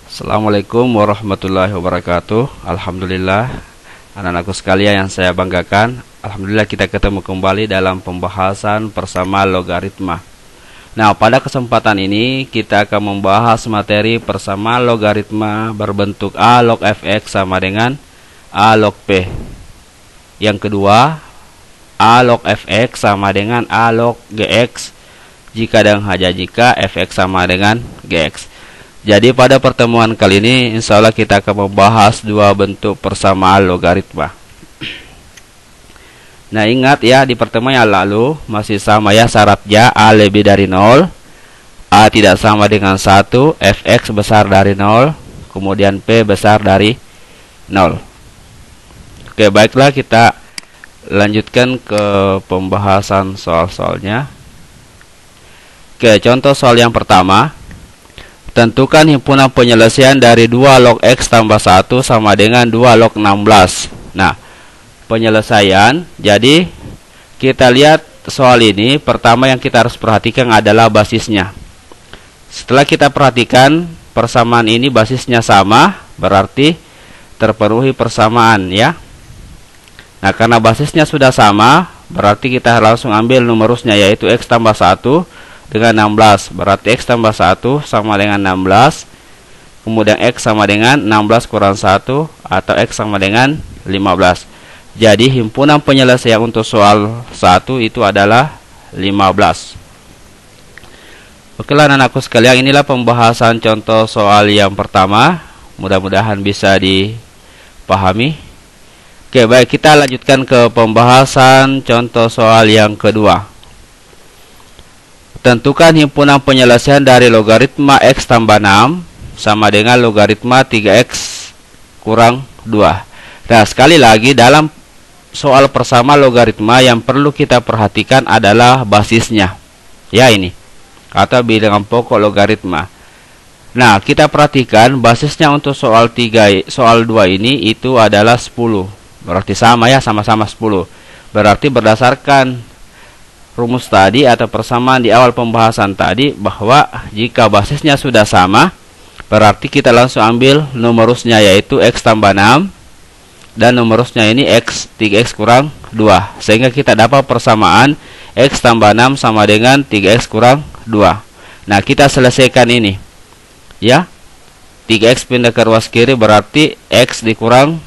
Assalamualaikum warahmatullahi wabarakatuh. Alhamdulillah, anak-anakku sekalian yang saya banggakan, alhamdulillah kita ketemu kembali dalam pembahasan persamaan logaritma. Nah, pada kesempatan ini kita akan membahas materi persamaan logaritma berbentuk A log fx sama dengan A log p. Yang kedua, A log fx sama dengan A log gx jika dan hanya jika fx sama dengan gx. Jadi pada pertemuan kali ini insya Allah kita akan membahas dua bentuk persamaan logaritma. Nah, ingat ya, di pertemuan yang lalu masih sama ya syaratnya, A lebih dari 0, A tidak sama dengan 1, fx besar dari 0, kemudian p besar dari 0. Oke, baiklah kita lanjutkan ke pembahasan soal-soalnya. Oke, contoh soal yang pertama. Tentukan himpunan penyelesaian dari 2 log x tambah 1 sama dengan 2 log 16. Nah, penyelesaian. Jadi, kita lihat soal ini. Pertama yang kita harus perhatikan adalah basisnya. Setelah kita perhatikan persamaan ini basisnya sama, berarti terpenuhi persamaan ya. Nah, karena basisnya sudah sama, berarti kita langsung ambil numerusnya, yaitu x tambah 1 dengan 16, berarti x tambah 1 sama dengan 16, kemudian x sama dengan 16 kurang 1, atau x sama dengan 15. Jadi himpunan penyelesaian untuk soal 1 itu adalah 15. Oke lah anak-anakku sekalian, inilah pembahasan contoh soal yang pertama. Mudah-mudahan bisa dipahami. Oke, baik, kita lanjutkan ke pembahasan contoh soal yang kedua. Tentukan himpunan penyelesaian dari logaritma x tambah 6 sama dengan logaritma 3x kurang 2. Nah, sekali lagi dalam soal persamaan logaritma yang perlu kita perhatikan adalah basisnya. Ya, ini atau bilangan pokok logaritma. Nah, kita perhatikan basisnya untuk soal 2 ini itu adalah 10. Berarti sama ya, sama-sama 10. Berarti berdasarkan rumus tadi atau persamaan di awal pembahasan tadi, bahwa jika basisnya sudah sama, berarti kita langsung ambil numerusnya, yaitu x tambah 6 dan numerusnya ini x 3x kurang 2, sehingga kita dapat persamaan x tambah 6 sama dengan 3x kurang 2. Nah, kita selesaikan ini ya. 3x pindah ke ruas kiri, berarti x dikurang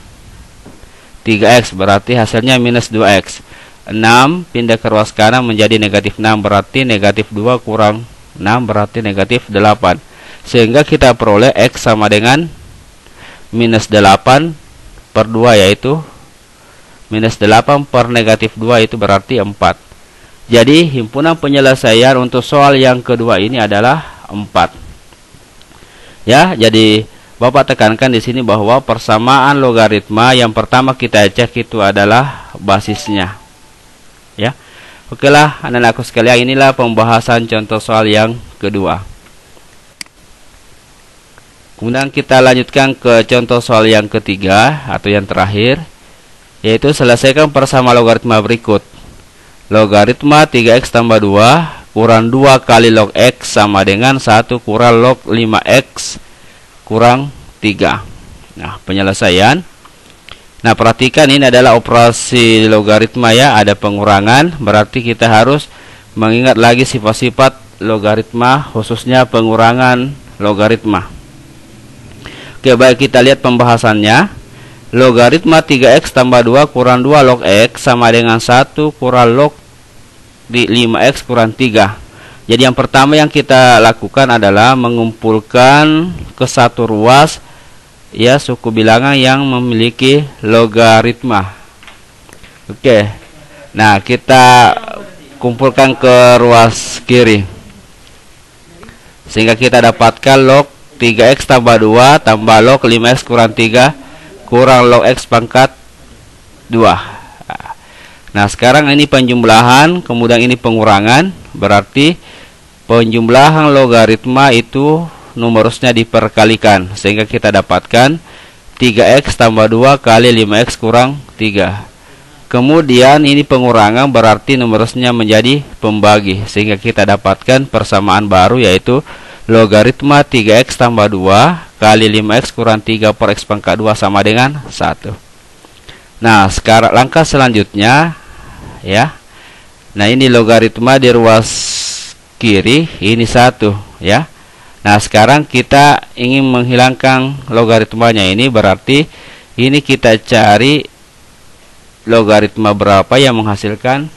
3x, berarti hasilnya minus 2x. 6 pindah ke ruas kanan menjadi negatif 6, berarti negatif 2 kurang 6, berarti negatif 8. Sehingga kita peroleh x sama dengan minus 8 per 2, yaitu minus 8 per negatif 2, itu berarti 4. Jadi himpunan penyelesaian untuk soal yang kedua ini adalah 4. Ya, jadi Bapak tekankan di sini bahwa persamaan logaritma yang pertama kita cek itu adalah basisnya. Ya, oke lah anak-anakku sekalian, inilah pembahasan contoh soal yang kedua. Kemudian kita lanjutkan ke contoh soal yang ketiga atau yang terakhir, yaitu selesaikan persamaan logaritma berikut. Logaritma 3x tambah 2 kurang 2 kali log x sama dengan 1 kurang log 5x kurang 3. Nah, penyelesaian. Nah, perhatikan ini adalah operasi logaritma ya, ada pengurangan, berarti kita harus mengingat lagi sifat-sifat logaritma, khususnya pengurangan logaritma. Oke, baik, kita lihat pembahasannya. Logaritma 3x tambah 2 kurang 2 log x sama dengan 1 kurang log 5x kurang 3. Jadi yang pertama yang kita lakukan adalah mengumpulkan ke satu ruas ya suku bilangan yang memiliki logaritma. Oke. Nah, kita kumpulkan ke ruas kiri, sehingga kita dapatkan log 3x tambah 2 tambah log 5x kurang 3 kurang log x pangkat 2. Nah, sekarang ini penjumlahan, kemudian ini pengurangan, berarti penjumlahan logaritma itu numerusnya diperkalikan, sehingga kita dapatkan 3x tambah 2 kali 5x kurang 3. Kemudian ini pengurangan, berarti numerusnya menjadi pembagi, sehingga kita dapatkan persamaan baru, yaitu logaritma 3x tambah 2 kali 5x kurang 3 per x pangkat 2 sama dengan 1. Nah, sekarang langkah selanjutnya ya. Nah, ini logaritma di ruas kiri ini 1 ya. Nah, sekarang kita ingin menghilangkan logaritmanya, ini berarti ini kita cari logaritma berapa yang menghasilkan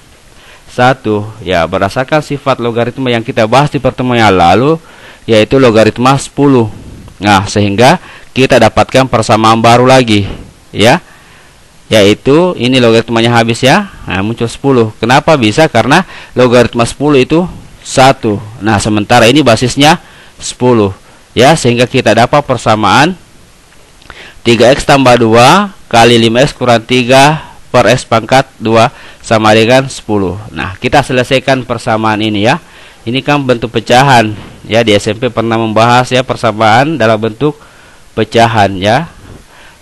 1 ya, berdasarkan sifat logaritma yang kita bahas di pertemuan yang lalu, yaitu logaritma 10. Nah, sehingga kita dapatkan persamaan baru lagi ya, yaitu ini logaritmanya habis ya. Nah, muncul 10. Kenapa bisa? Karena logaritma 10 itu 1. Nah, sementara ini basisnya 10 ya, sehingga kita dapat persamaan 3x tambah 2 kali 5x kurang 3 per x pangkat 2 sama dengan 10. Nah, kita selesaikan persamaan ini ya. Ini kan bentuk pecahan ya, di SMP pernah membahas ya persamaan dalam bentuk pecahan ya.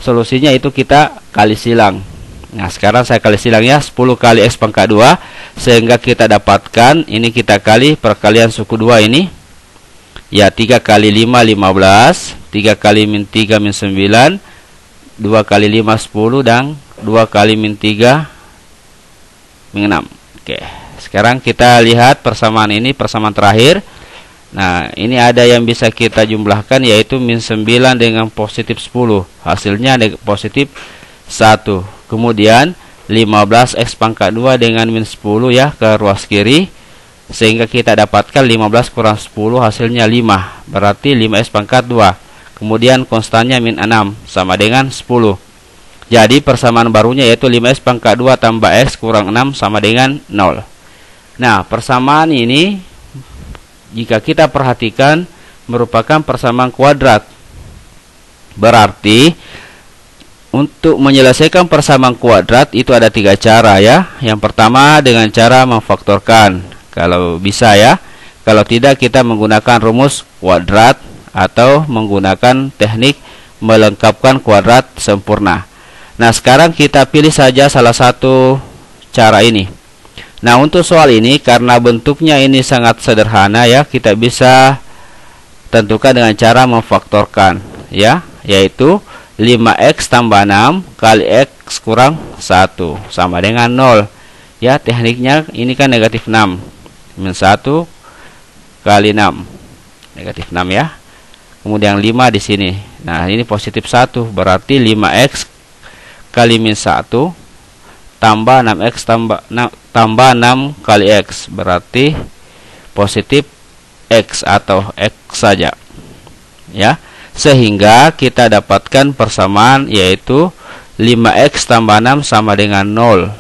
Solusinya itu kita kali silang. Nah, sekarang saya kali silang ya, 10 kali x pangkat 2 sehingga kita dapatkan ini, kita kali perkalian suku 2 ini ya, 3 kali 5 15, 3 kali min 3 min 9, 2 kali 5 10, dan 2 kali min 3 min 6. Oke, sekarang kita lihat persamaan ini, persamaan terakhir. Nah, ini ada yang bisa kita jumlahkan, yaitu min 9 dengan positif 10, hasilnya positif 1. Kemudian 15x pangkat 2 dengan min 10 ya ke ruas kiri, sehingga kita dapatkan 15 kurang 10 hasilnya 5, berarti 5x pangkat 2. Kemudian konstannya min 6 sama dengan 10. Jadi persamaan barunya yaitu 5x pangkat 2 tambah x kurang 6 sama dengan 0. Nah, persamaan ini jika kita perhatikan merupakan persamaan kuadrat. Berarti untuk menyelesaikan persamaan kuadrat itu ada 3 cara ya. Yang pertama dengan cara memfaktorkan, kalau bisa ya. Kalau tidak, kita menggunakan rumus kuadrat atau menggunakan teknik melengkapkan kuadrat sempurna. Nah, sekarang kita pilih saja salah satu cara ini. Nah, untuk soal ini karena bentuknya ini sangat sederhana ya, kita bisa tentukan dengan cara memfaktorkan ya, yaitu 5x tambah 6 kali x kurang 1 sama dengan 0 ya. Tekniknya ini kan negatif 6 min 1 kali 6 negatif 6 ya. Kemudian 5 di sini. Nah, ini positif 1, berarti 5x kali min 1 tambah 6x tambah 6 kali x, berarti positif x atau x saja ya. Sehingga kita dapatkan persamaan yaitu 5x tambah 6 sama dengan 0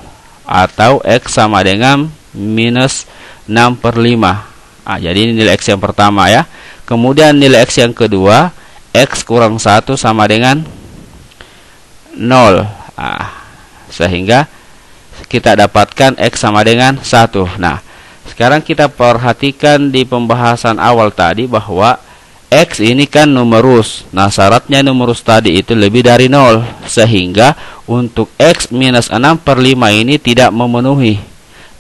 atau x sama dengan minus 6 per 5. Jadi ini nilai x yang pertama ya. Kemudian nilai x yang kedua, x kurang 1 sama dengan 0. Sehingga kita dapatkan x sama dengan 1. Nah, sekarang kita perhatikan di pembahasan awal tadi bahwa x ini kan numerus. Nah, syaratnya numerus tadi itu lebih dari 0. Sehingga untuk x minus 6 per 5 ini tidak memenuhi.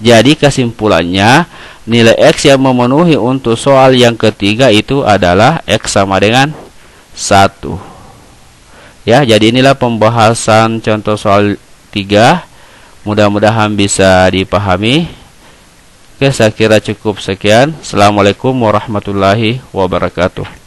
Jadi kesimpulannya nilai x yang memenuhi untuk soal yang ketiga itu adalah x sama dengan 1. Ya, jadi inilah pembahasan contoh soal 3. Mudah-mudahan bisa dipahami. Oke, saya kira cukup sekian. Assalamualaikum warahmatullahi wabarakatuh.